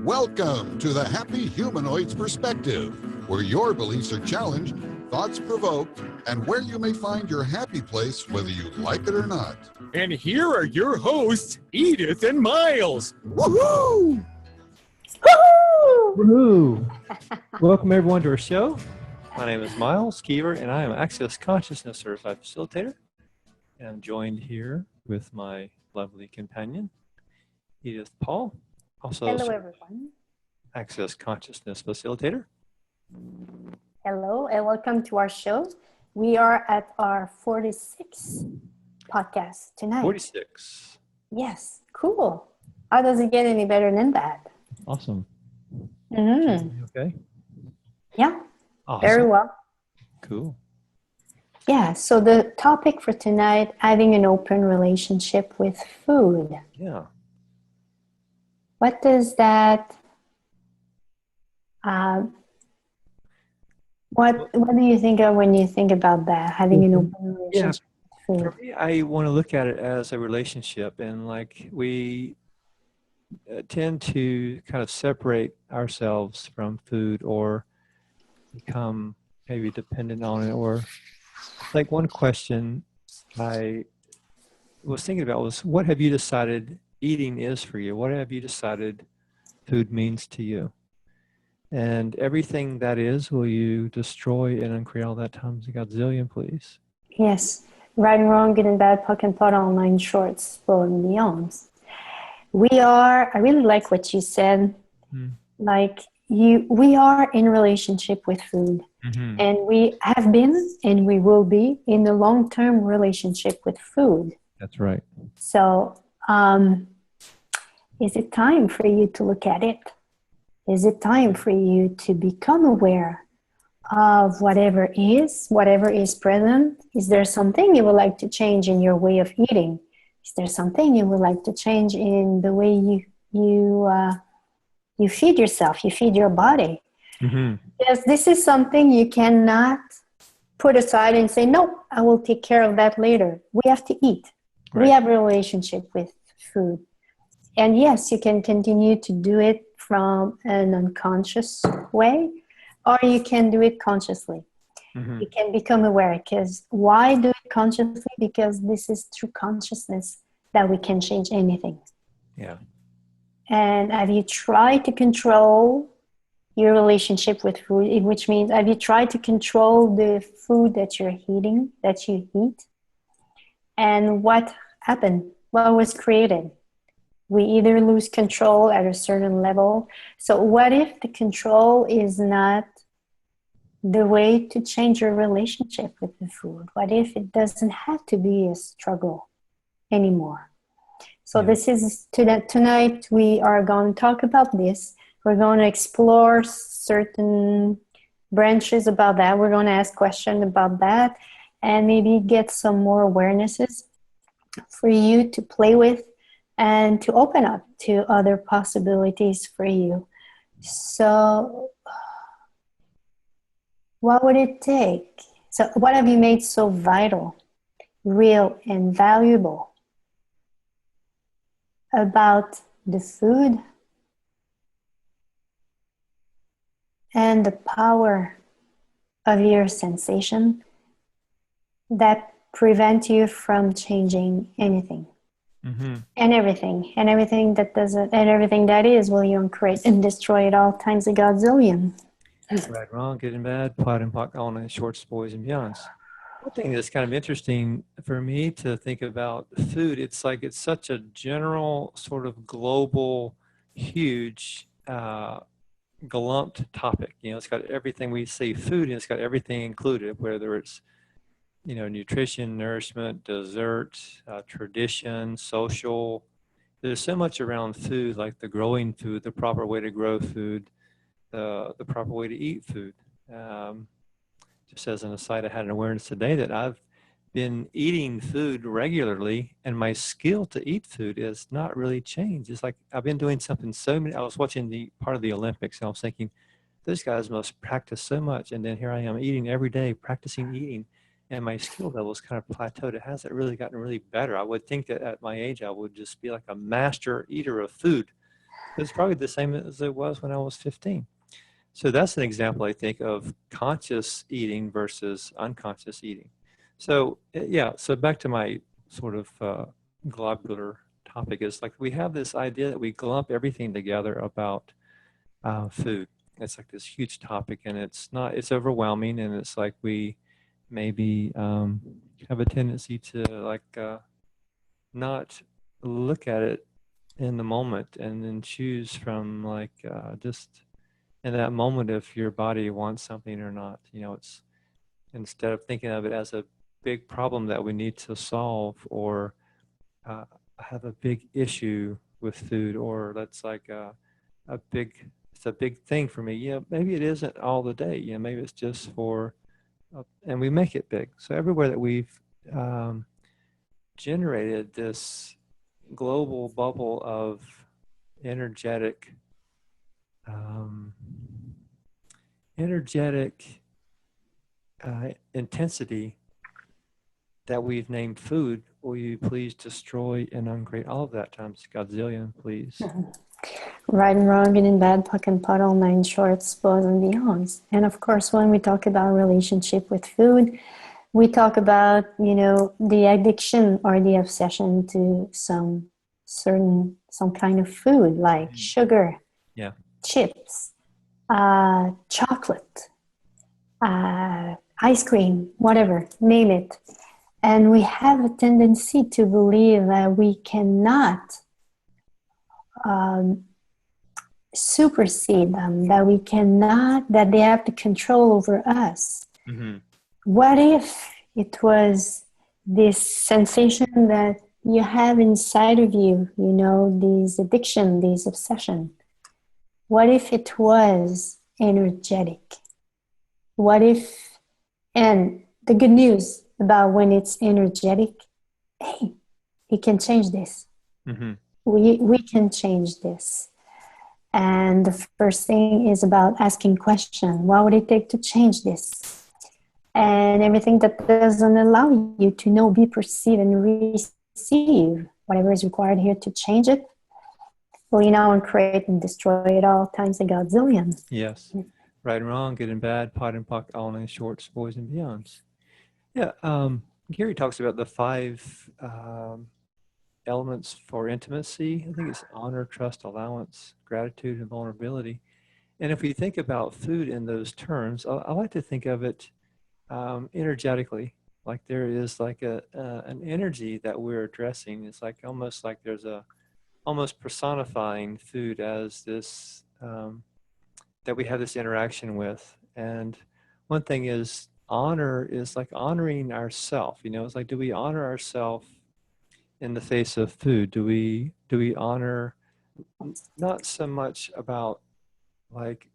Welcome to the Happy Humanoid's Perspective, where your beliefs are challenged, thoughts provoked, and where you may find your happy place whether you like it or not. And here are your hosts, Edith and Miles. Woohoo! Woohoo! Welcome everyone to our show. My name is Miles Keever, and I am Access Consciousness Certified Facilitator. And I'm joined here with my lovely companion, Edith Paul, also Hello, everyone. Access Consciousness Facilitator. Hello, and welcome to our show. We are at our 46th podcast tonight. 46. Yes, cool. How does it get any better than that? Awesome. Mm-hmm. Okay. Yeah, Awesome. very well. Cool. Yeah, so the topic for tonight, having an open relationship with food. Yeah. What does that, what do you think of when you think about that, having an open relationship with For food? me, I want to look at it as a relationship, and like we tend to kind of separate ourselves from food or become maybe dependent on it. Or like one question I was thinking about was, what have you decided eating is for you? What have you decided food means to you? And everything that is, will you destroy and uncreate all that times a godzillion, please? Yes, right and wrong, good and bad, puck and pot, online shorts, full and beyond. I really like what you said. We are in relationship with food. Mm-hmm. And we have been and we will be in a long-term relationship with food. That's right. So is it time for you to look at it? Is it time for you to become aware of whatever is present? Is there something you would like to change in your way of eating? Is there something you would like to change in the way you feed yourself, you feed your body? Mm-hmm. Yes, this is something you cannot put aside and say, no, I will take care of that later. We have to eat. Right. We have a relationship with food. And yes, you can continue to do it from an unconscious way, or you can do it consciously. Mm-hmm. You can become aware. Because why do it consciously? Because this is through consciousness that we can change anything. Yeah. And have you tried to control your relationship with food, which means have you tried to control the food that you're eating, that you eat? And what happened? What was created? We either lose control at a certain level. So what if the control is not the way to change your relationship with the food? What if it doesn't have to be a struggle anymore? So this is tonight we are going to talk about this. We're going to explore certain branches about that. We're going to ask questions about that and maybe get some more awarenesses for you to play with and to open up to other possibilities for you. So what would it take? So what have you made so vital, real, and valuable about the food and the power of your sensation that prevent you from changing anything? Mm-hmm. And everything that doesn't, and everything that is, will you create and destroy it all times a godzillion? Right, wrong, good and bad, pot and pock, all night shorts, boys and beyonds. One thing that's kind of interesting for me to think about food, it's like it's such a general, sort of global, huge, glumped topic. You know, it's got everything. We say food, and it's got everything included, whether it's, you know, nutrition, nourishment, dessert, tradition, social. There's so much around food, like the growing food, the proper way to grow food, the proper way to eat food. Just as an aside, I had an awareness today that I've been eating food regularly, and my skill to eat food has not really changed. It's like I've been doing something I was watching the part of the Olympics, and I was thinking, those guys must practice so much. And then here I am eating every day, practicing eating, and my skill level's kind of plateaued. It hasn't really gotten really better. I would think that at my age, I would just be like a master eater of food. It's probably the same as it was when I was 15. So that's an example, I think, of conscious eating versus unconscious eating. So yeah, so back to my sort of globular topic is like we have this idea that we lump everything together about food. It's like this huge topic, and it's overwhelming, and it's like we maybe have a tendency to like not look at it in the moment and then choose from like just in that moment if your body wants something or not. You know, it's instead of thinking of it as a big problem that we need to solve or uh, have a big issue with food, or that's like a big it's a big thing for me. Yeah, maybe it isn't all the day. You know, maybe it's just for and we make it big. So everywhere that we've generated this global bubble of energetic um, energetic intensity that we've named food, will you please destroy and uncreate all of that times Godzillion, please? Right and wrong, good and bad, puck and puddle, nine shorts, boys and beyonds. And of course, when we talk about relationship with food, we talk about, you know, the addiction or the obsession to some kind of food like sugar, Yeah. chips, chocolate, ice cream, whatever, name it. And we have a tendency to believe that we cannot supersede them, that they have the control over us. Mm-hmm. What if it was this sensation that you have inside of you, you know, this addiction, this obsession? What if it was energetic? What if, and the good news about when it's energetic, hey, you can change this. Mm-hmm. We can change this. And the first thing is about asking questions. What would it take to change this? And everything that doesn't allow you to know, be, perceive, and receive whatever is required here to change it, will you now create and destroy it all times a godzillion. Yes. Right and wrong, good and bad, pot and puck, all in shorts, boys and beyonds. Yeah. Gary talks about the 5 elements for intimacy. I think it's honor, trust, allowance, gratitude, and vulnerability. And if we think about food in those terms, I like to think of it energetically. Like there is like an energy that we're addressing. It's like almost like there's a almost personifying food as this that we have this interaction with. And one thing is honor is like honoring ourself. You know, it's like, do we honor ourself in the face of food? Do we honor not so much about like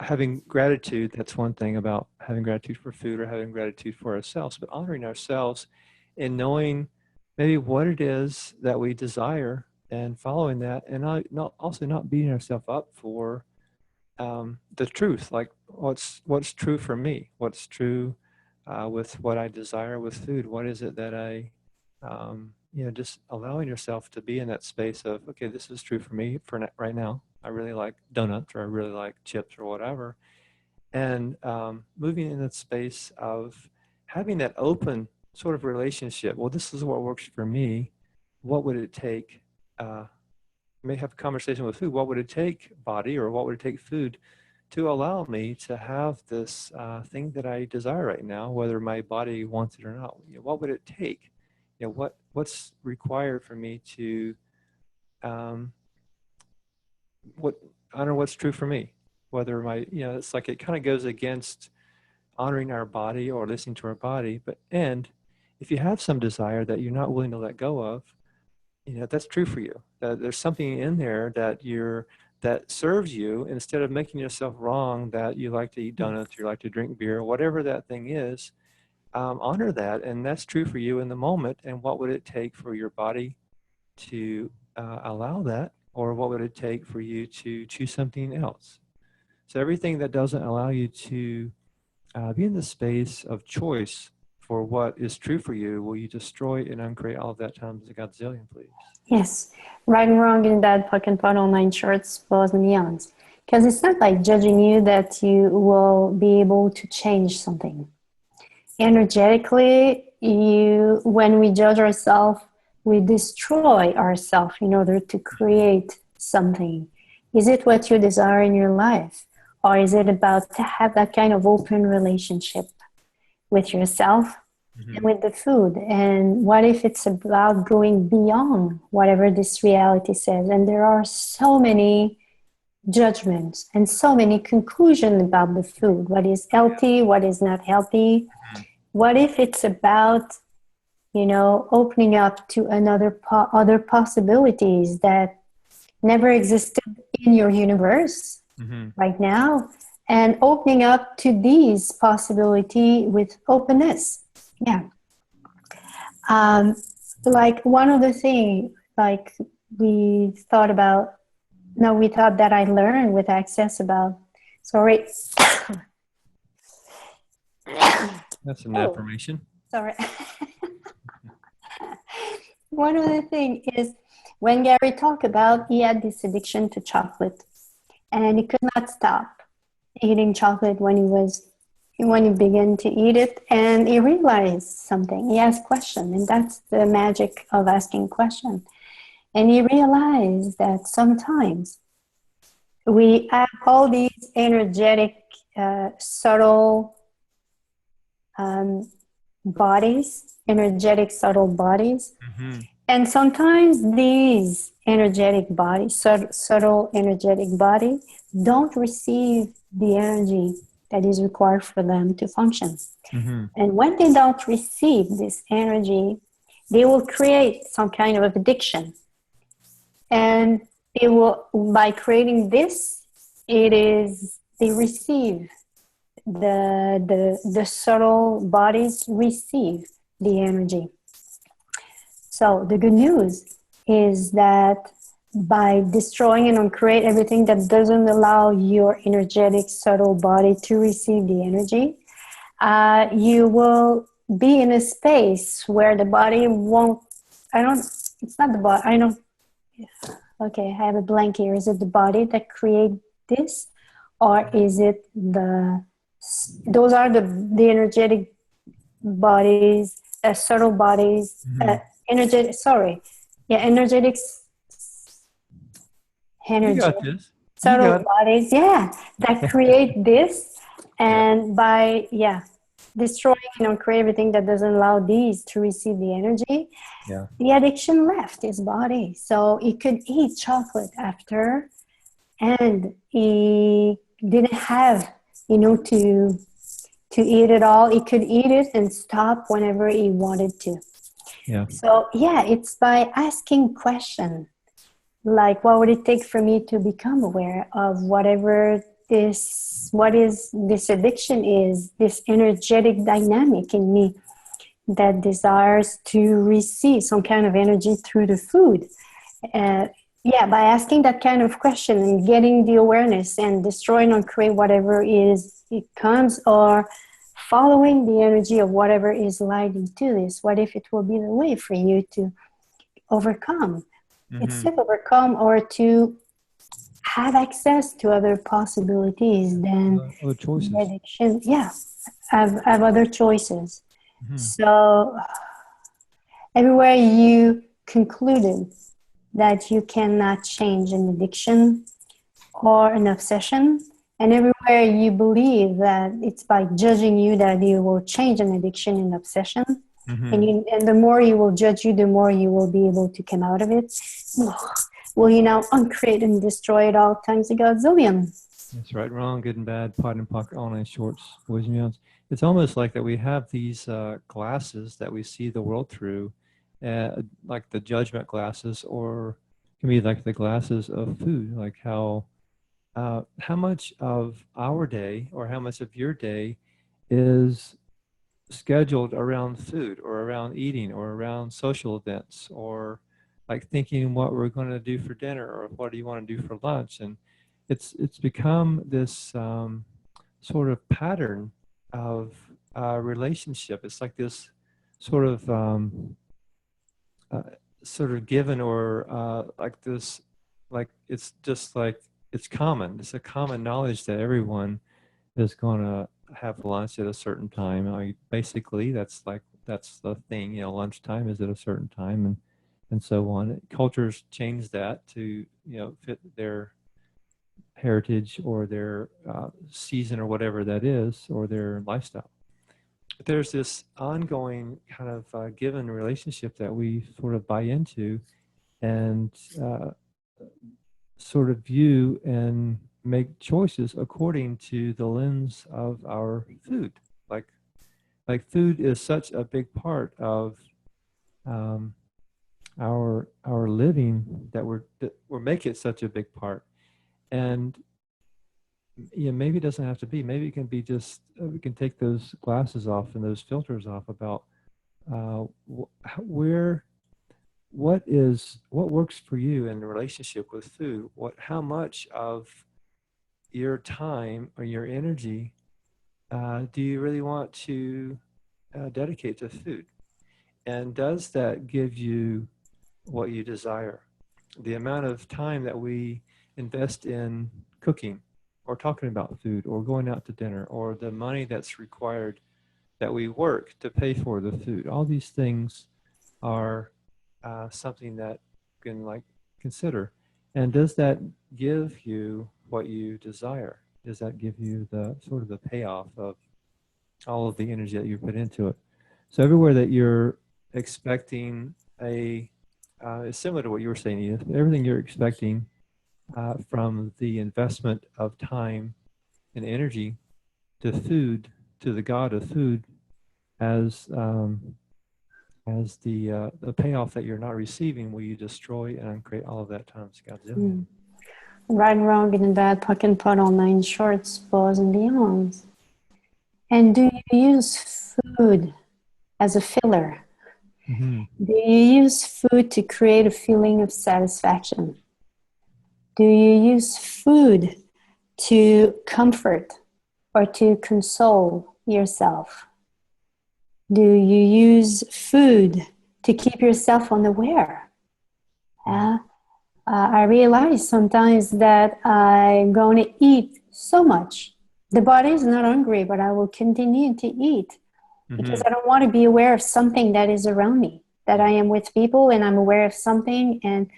having gratitude? That's one thing about having gratitude for food or having gratitude for ourselves, but honoring ourselves and knowing maybe what it is that we desire and following that, and not beating ourselves up for the truth, like what's true for me, what's true with what I desire with food. What is it that I just allowing yourself to be in that space of, okay, this is true for me for right now. I really like donuts, or I really like chips, or whatever. And moving in that space of having that open sort of relationship. Well, this is what works for me. What would it take? May have a conversation with food. What would it take, body, or what would it take, food, to allow me to have this thing that I desire right now, whether my body wants it or not? You know, what would it take? You know, what's required for me to honor what's true for me? Whether it's like it kind of goes against honoring our body or listening to our body. And if you have some desire that you're not willing to let go of, that's true for you. There's something in there that serves you, instead of making yourself wrong that you like to eat donuts, you like to drink beer, whatever that thing is. Honor that, and that's true for you in the moment. And what would it take for your body to allow that, or what would it take for you to choose something else? So everything that doesn't allow you to be in the space of choice for what is true for you, will you destroy and uncreate all of that times a godzillion, please? Yes. Right and wrong and bad, puck and pot, online shorts, boys and beyonds. Because it's not by judging you that you will be able to change something. Energetically, when we judge ourselves, we destroy ourselves in order to create something. Is it what you desire in your life? Or is it about to have that kind of open relationship with yourself and with the food? And what if it's about going beyond whatever this reality says? And there are so many judgments and so many conclusions about the food. What is healthy? What is not healthy? What if it's about, opening up to other possibilities that never existed in your universe right now, and opening up to these possibility with openness? Yeah. Like one of the things, like we thought that I learned with Access about, sorry. That's an affirmation. Sorry. One of the things is when Gary talked about, he had this addiction to chocolate and he could not stop eating chocolate when he began to eat it, and he realized something. He asked questions, and that's the magic of asking questions. And he realized that sometimes we have all these energetic, subtle subtle bodies. And sometimes these energetic bodies, subtle energetic bodies, don't receive the energy that is required for them to function. And when they don't receive this energy, they will create some kind of addiction. And they will, by creating this, they receive the subtle bodies receive the energy. So the good news is that by destroying and uncreate everything that doesn't allow your energetic subtle body to receive the energy, you will be in a space where the body won't, it's not the body, okay, I have a blank here. Is it the body that creates this? Or is it those are the energetic bodies, subtle bodies, energetic subtle bodies, that create this. And by destroying and create everything that doesn't allow these to receive the energy, the addiction left his body. So he could eat chocolate after, and he didn't have to eat it all. He could eat it and stop whenever he wanted to. So it's by asking questions like, what would it take for me to become aware of what is this addiction is, this energetic dynamic in me that desires to receive some kind of energy through the food. By asking that kind of question and getting the awareness and destroying or create whatever it comes, or following the energy of whatever is leading to this. What if it will be the way for you to overcome? It's to overcome or to have access to other possibilities than other choices. Addiction. Have other choices. So everywhere you concluded that you cannot change an addiction or an obsession, and everywhere you believe that it's by judging you that you will change an addiction and obsession, and the more you will judge you, the more you will be able to come out of it. Will you now uncreate and destroy it all times a godzillion? That's right, wrong, good and bad, pot and pocket, online shorts, boys and beyonds. It's almost like that we have these glasses that we see the world through, like the judgment glasses, or it can be like the glasses of food, like how much of our day or how much of your day is scheduled around food or around eating or around social events, or like thinking what we're going to do for dinner or what do you want to do for lunch. And it's become this sort of pattern of relationship. It's like this sort of sort of given, or like this, like it's just like it's common. It's a common knowledge that everyone is going to have lunch at a certain time. Basically, that's the thing. You know, lunchtime is at a certain time, and so on. Cultures change that to fit their heritage or their season or whatever that is, or their lifestyle. But there's this ongoing kind of given relationship that we sort of buy into and sort of view and make choices according to the lens of our food. Like food is such a big part of our living that we're making it such a big part. And maybe it doesn't have to be. Maybe it can be just we can take those glasses off and those filters off about what works for you in the relationship with food. How much of your time or your energy do you really want to dedicate to food? And does that give you what you desire? The amount of time that we invest in cooking or talking about food or going out to dinner, or the money that's required that we work to pay for the food. All these things are something that you can consider. And does that give you what you desire? Does that give you the sort of the payoff of all of the energy that you put into it? So everywhere that you're expecting it's similar to what you were saying, Edith. Everything you're expecting from the investment of time and energy to food, to the God of food, as the payoff that you're not receiving, will you destroy and uncreate all of that times Godzilla? Right, wrong, good and bad, puck and putt, all nine shorts, balls and beyonds. And do you use food as a filler? Mm-hmm. Do you use food to create a feeling of satisfaction? Do you use food to comfort or to console yourself? Do you use food to keep yourself unaware? I realize sometimes that I'm going to eat so much. The body is not hungry, but I will continue to eat because I don't want to be aware of something that is around me, that I am with people and I'm aware of something. And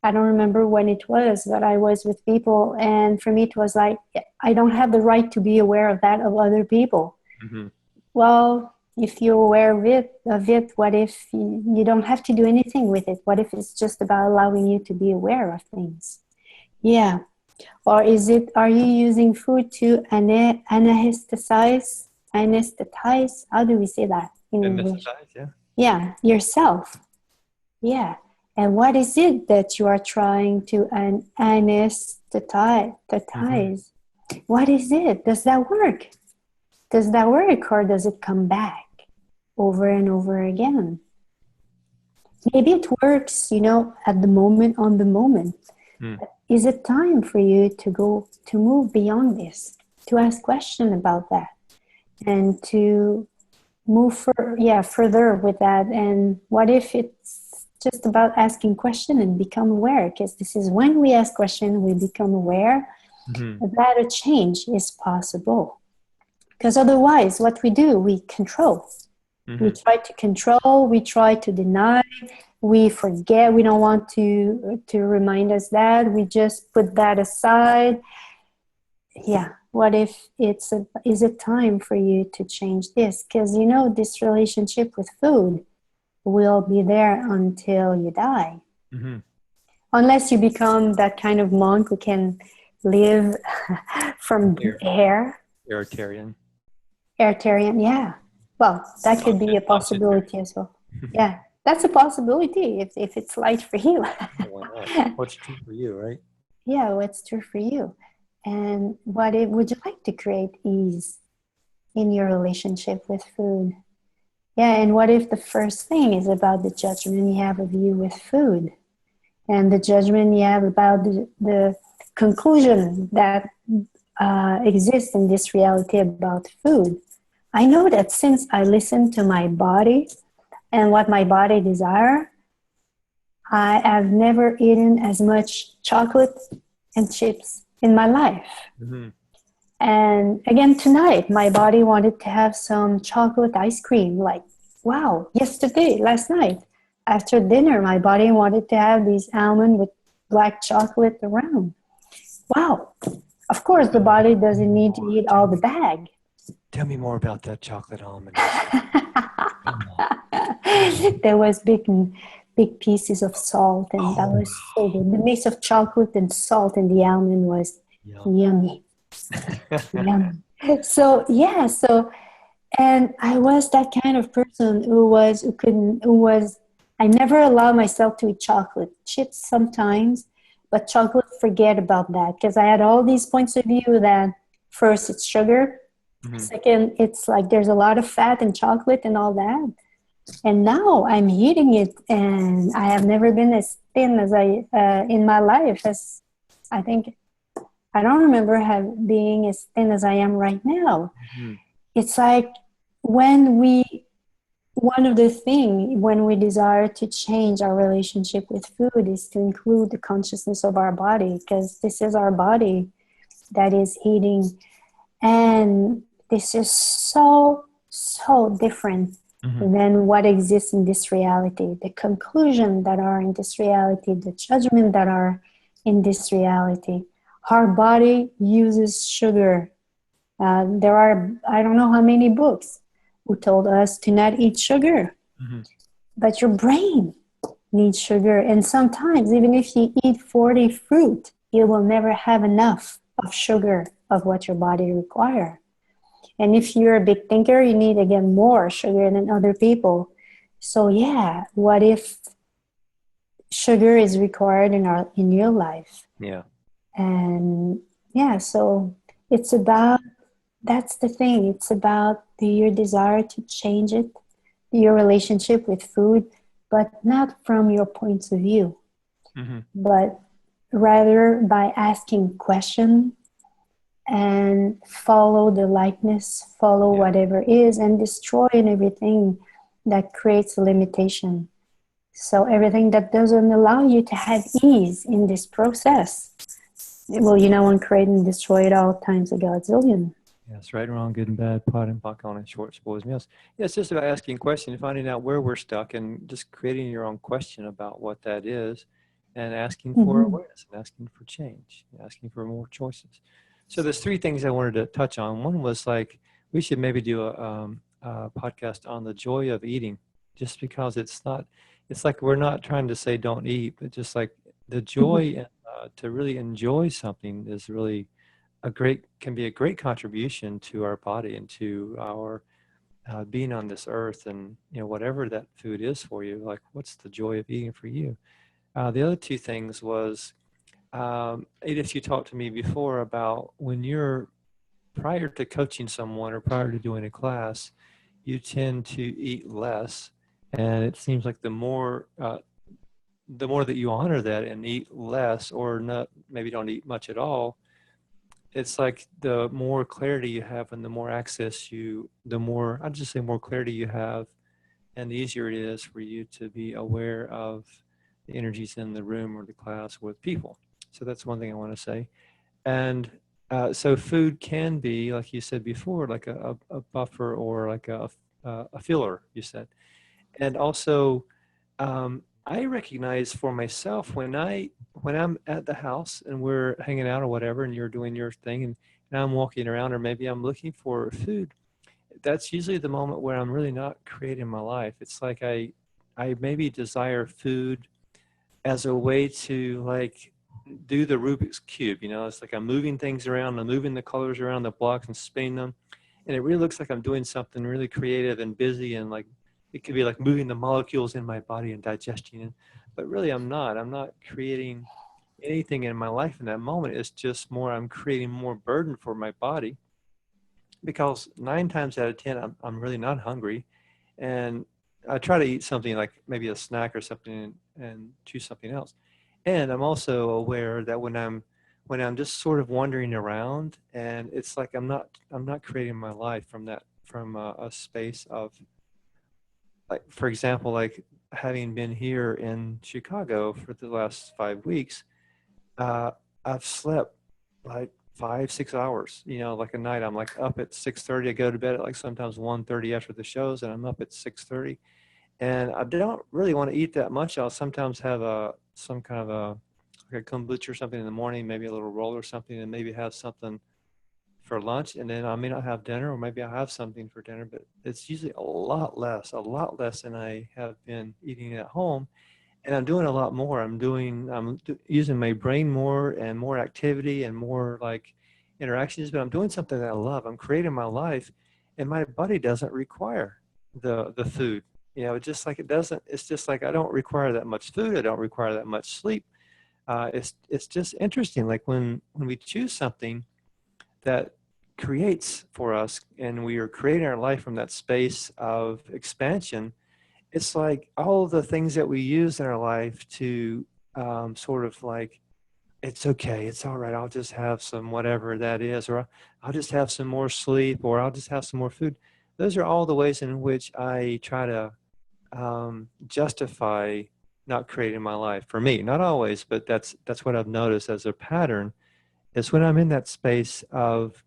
I don't remember when it was, but I was with people. And for me, it was like, I don't have the right to be aware of that of other people. Mm-hmm. Well, if you're aware of it, what if you don't have to do anything with it? What if it's just about allowing you to be aware of things? Yeah. Or are you using food to anesthetize? How do we say that in English? Yeah. Yeah, yourself. Yeah. And what is it that you are trying to anesthetize? Mm-hmm. What is it? Does that work? Does that work, or does it come back over and over again? Maybe it works, at the moment, on the moment. Is it time for you to move beyond this, to ask questions about that, and to move further with that? And what if it's just about asking questions and become aware? Because this is when we ask questions, we become aware that a change is possible. Because otherwise, what we do, we control. We try to control, we try to deny, we forget, we don't want to remind us that, we just put that aside. Yeah, what if is it time for you to change this? Because this relationship with food will be there until you die. Unless you become that kind of monk who can live from air. Airtarian, yeah. Well, that could be a possibility as well. Yeah, that's a possibility if it's light for you. What's true for you, right? Yeah, what's true for you. And would you like to create ease in your relationship with food? Yeah, and what if the first thing is about the judgment you have of you with food? And the judgment you have about the conclusion that exists in this reality about food? I know that since I listen to my body and what my body desire, I have never eaten as much chocolate and chips in my life. Mm-hmm. And again, tonight, my body wanted to have some chocolate ice cream. Like, wow, last night, after dinner, my body wanted to have these almond with black chocolate around. Wow. Of course, the body doesn't need to eat all the bag. Tell me more about that chocolate almond. Come There was big pieces of salt, and that on. was so good. The mix of chocolate and salt in the almond was Oh, yummy. Yummy. So yeah, and I was that kind of person I never allow myself to eat chocolate. Chips sometimes, but chocolate, forget about that. Because I had all these points of view that first it's sugar, mm-hmm. second it's like there's a lot of fat in chocolate and all that. And now I'm eating it, and I have never been as thin as I in my life as I think I don't remember being as thin as I am right now. Mm-hmm. It's like when we one of the things when we desire to change our relationship with food is to include the consciousness of our body, because this is our body that is eating, and this is so different Mm-hmm. than what exists in this reality, the conclusion that are in this reality, the judgment that are in this reality. Our body uses sugar. There are, I don't know how many books who told us to not eat sugar, Mm-hmm. but your brain needs sugar. And sometimes, even if you eat 40 fruit, you will never have enough of sugar of what your body requires. And if you're a big thinker, you need again more sugar than other people. So yeah, what if sugar is required in your life? Yeah. And yeah, so it's about, that's the thing. It's about your desire to change it, your relationship with food, but not from your points of view, Mm-hmm. but rather by asking questions and follow the likeness, follow Yeah. whatever is, and destroying everything that creates a limitation. So everything that doesn't allow you to have ease in this process, well, you know, on create and destroy it all times a godzillion. Yes, right and wrong, good and bad, pot and pock on and short spoils meals. Yeah, it's just about asking a question and finding out where we're stuck and just creating your own question about what that is and asking for Mm-hmm. awareness and asking for change, asking for more choices. So there's three things I wanted to touch on. One was like, we should maybe do a podcast on the joy of eating, just because it's like we're not trying to say don't eat, but just like the joy to really enjoy something is really can be a great contribution to our body and to our being on this earth, and whatever that food is for you, like what's the joy of eating for you. The other two things was, Edith, you talked to me before about when you're prior to coaching someone or prior to doing a class, you tend to eat less, and it seems like the more that you honor that and eat less, or not, maybe don't eat much at all, it's like the more clarity you have and the more access the more, I'd just say more clarity you have, and the easier it is for you to be aware of the energies in the room or the class with people. So that's one thing I want to say. And so food can be, like you said before, like a buffer or like a filler, you said. And also, I recognize for myself when I'm at the house and we're hanging out or whatever, and you're doing your thing, and I'm walking around, or maybe I'm looking for food. That's usually the moment where I'm really not creating my life. It's like I maybe desire food as a way to like do the Rubik's Cube. It's like I'm moving things around, I'm moving the colors around the blocks and spinning them. And it really looks like I'm doing something really creative and busy, and like it could be like moving the molecules in my body and digesting it. But really I'm not creating anything in my life in that moment. It's just more, I'm creating more burden for my body, because 9 times out of 10, I'm really not hungry. And I try to eat something like maybe a snack or something, and choose something else. And I'm also aware that when I'm just sort of wandering around, and it's like I'm not creating my life from from a space of, like, for example, like having been here in Chicago for the last 5 weeks, I've slept like 5, 6 hours, like a night. I'm like up at 6:30. I go to bed at like sometimes 1:30 after the shows, and I'm up at 6:30. And I don't really want to eat that much. I'll sometimes have some kind of like a kombucha or something in the morning, maybe a little roll or something, and maybe have something for lunch. And then I may not have dinner, or maybe I'll have something for dinner, but it's usually a lot less than I have been eating at home. And I'm doing a lot more. I'm using my brain more, and more activity and more like interactions, but I'm doing something that I love. I'm creating my life, and my body doesn't require the food. Just like it doesn't, it's just like I don't require that much food. I don't require that much sleep. It's just interesting. Like when we choose something that creates for us, and we are creating our life from that space of expansion, it's like all of the things that we use in our life to sort of like, it's okay, it's all right, I'll just have some whatever that is, or I'll just have some more sleep, or I'll just have some more food. Those are all the ways in which I try to justify not creating my life. For me, not always, but that's what I've noticed as a pattern, is when I'm in that space of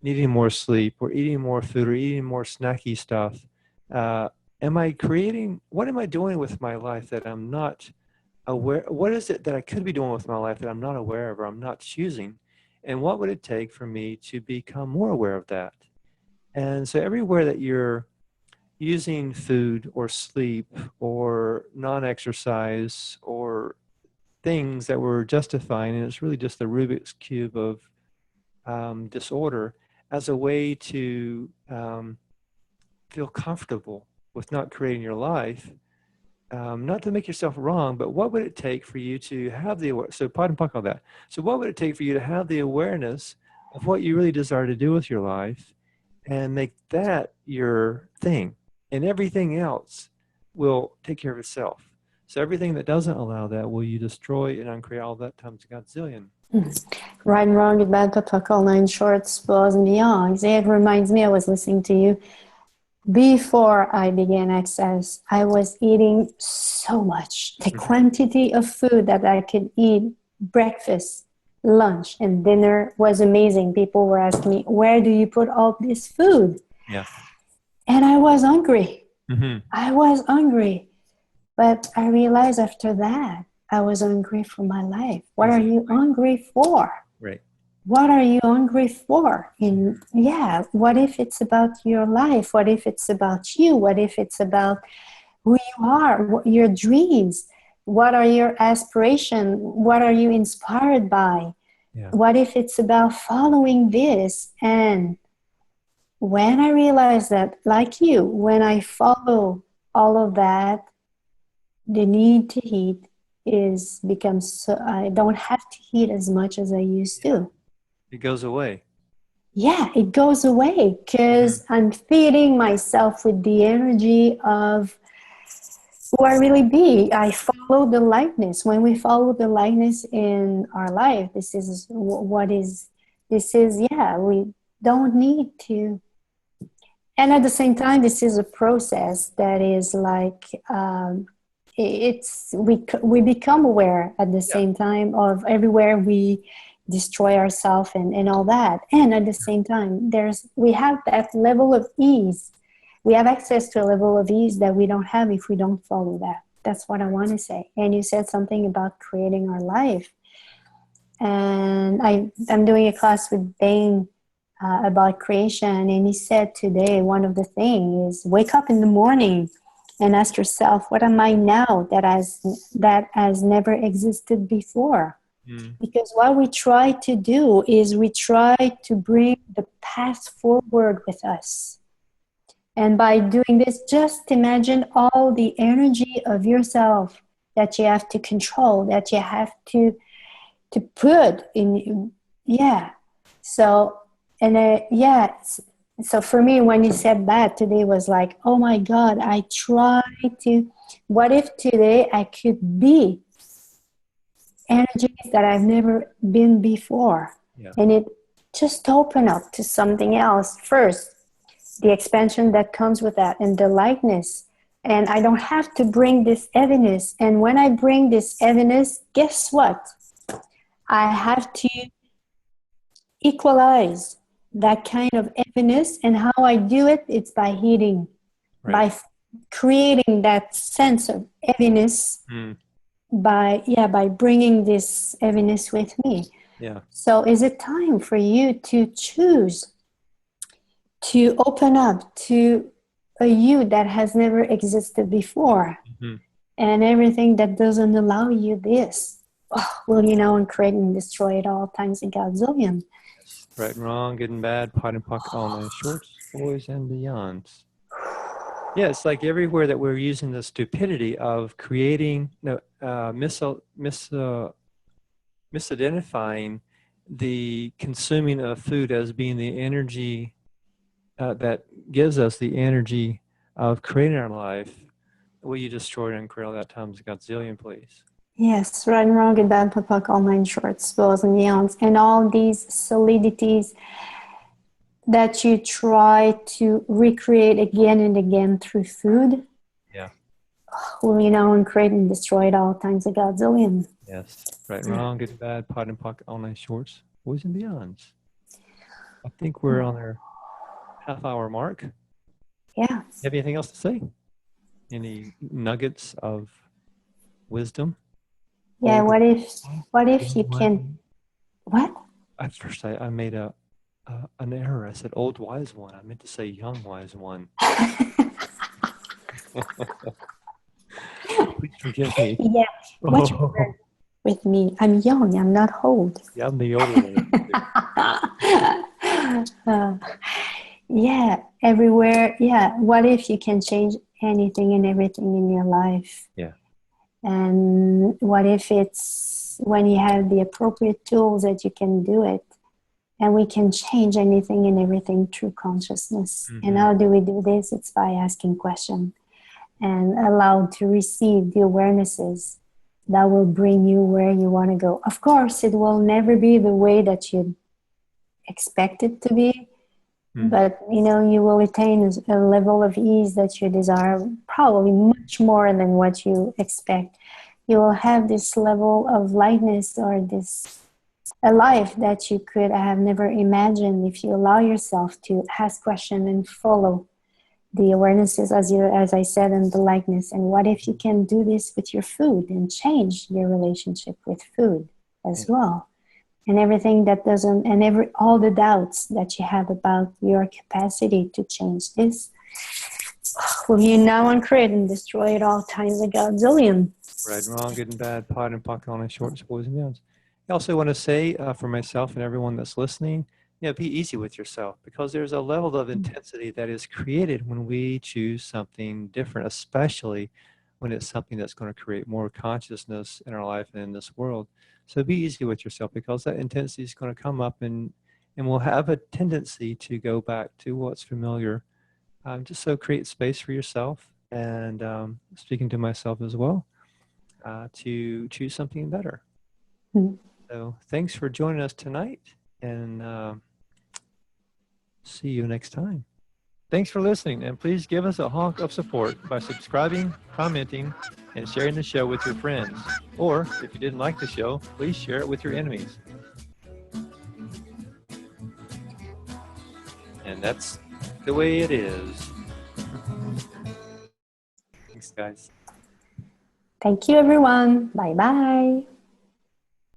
needing more sleep, or eating more food, or eating more snacky stuff. What am I doing with my life that I'm not aware? What is it that I could be doing with my life that I'm not aware of, or I'm not choosing? And what would it take for me to become more aware of that? And so everywhere that you're using food or sleep or non-exercise or things that we're justifying, and it's really just the Rubik's Cube of disorder, as a way to feel comfortable with not creating your life, not to make yourself wrong, but what would it take for you to have the awareness? So pardon puck all that. So what would it take for you to have the awareness of what you really desire to do with your life, and make that your thing, and everything else will take care of itself. So everything that doesn't allow that, will you destroy and uncreate all that times a godzillion. Right and wrong, good, bad, good, puck, all nine shorts, flaws and beyonds. It reminds me, I was listening to you. Before I began Access, I was eating so much. The quantity of food that I could eat, breakfast, lunch, and dinner, was amazing. People were asking me, where do you put all this food? Yeah. And I was hungry. Mm-hmm. I was hungry. But I realized after that, I was hungry for my life. What are you hungry for? Right. What are you hungry for? What if it's about your life? What if it's about you? What if it's about who you are, what, your dreams? What are your aspirations? What are you inspired by? Yeah. What if it's about following this? And when I realized that, like you, when I follow all of that, the need to eat becomes so, I don't have to eat as much as I used to. It goes away. Yeah, it goes away because I'm feeding myself with the energy of who I really be. I follow the likeness. When we follow the likeness in our life, we don't need to. And at the same time, this is a process that is like, we become aware at the same time of everywhere we destroy ourselves and all that. And at the same time, we have that level of ease. We have access to a level of ease that we don't have if we don't follow that. That's what I want to say. And you said something about creating our life. And I'm doing a class with Bain about creation. And he said today, one of the things is wake up in the morning and ask yourself, what am I now that has never existed before? Because what we try to do is we try to bring the past forward with us. And by doing this, just imagine all the energy of yourself that you have to control, that you have to put in. Yeah. So, so for me, when you said that today was like, oh my God, I try to, what if today I could be energies that I've never been before? Yeah. And it just open up to something else. First, the expansion that comes with that, and the lightness. And I don't have to bring this heaviness. And when I bring this heaviness, guess what? I have to equalize that kind of heaviness. And how I do it, it's by heating, by creating that sense of heaviness, by bringing this heaviness with me. Yeah. So is it time for you to choose to open up to a you that has never existed before, and everything that doesn't allow you this, will you now uncreate and destroy it all times a godzillion? Right and wrong, good and bad, pot and puck, all night shorts, boys and beyonds. Yeah, it's like everywhere that we're using the stupidity of creating, misidentifying the consuming of food as being the energy that gives us the energy of creating our life. Will you destroy it and create all that times a godzillion, please? Yes, right and wrong, good, bad, pot, puck, all nine shorts, boys and beyonds, and all these solidities that you try to recreate again and again through food. Yeah. Will you now uncreate and destroy it all times a godzillion? Yes. Right and wrong, good and bad, pot and puck, all night shorts, boys and beyonds. I think we're on our half-hour mark. Yeah. Have anything else to say? Any nuggets of wisdom? Yeah. What if you can? What? At first, I made an error. I said old wise one. I meant to say young wise one. Please forgive me. Yeah. What's with me? I'm young. I'm not old. Yeah, I'm the older one. Yeah. Everywhere. Yeah. What if you can change anything and everything in your life? Yeah. And what if it's when you have the appropriate tools that you can do it? And we can change anything and everything through consciousness. And how do we do this? It's by asking questions and allowed to receive the awarenesses that will bring you where you want to go. Of course, it will never be the way that you expect it to be, but you will attain a level of ease that you desire, probably much more than what you expect. You will have this level of lightness, or a life that you could have never imagined if you allow yourself to ask questions and follow the awarenesses, as I said, and the likeness. And what if you can do this with your food and change your relationship with food as well? And everything that doesn't, and all the doubts that you have about your capacity to change this, will you now uncreate and destroy it all times a godzillion? Right and wrong, good and bad, pot and puck, all night shorts, boys and beyonds. I also want to say for myself and everyone that's listening, be easy with yourself, because there's a level of intensity that is created when we choose something different, especially when it's something that's going to create more consciousness in our life and in this world. So be easy with yourself, because that intensity is going to come up, and we'll have a tendency to go back to what's familiar. Just so create space for yourself, and speaking to myself as well, to choose something better. So thanks for joining us tonight, and see you next time. Thanks for listening, and please give us a honk of support by subscribing, commenting, and sharing the show with your friends. Or if you didn't like the show, please share it with your enemies. And that's the way it is. Thanks, guys. Thank you, everyone. Bye-bye.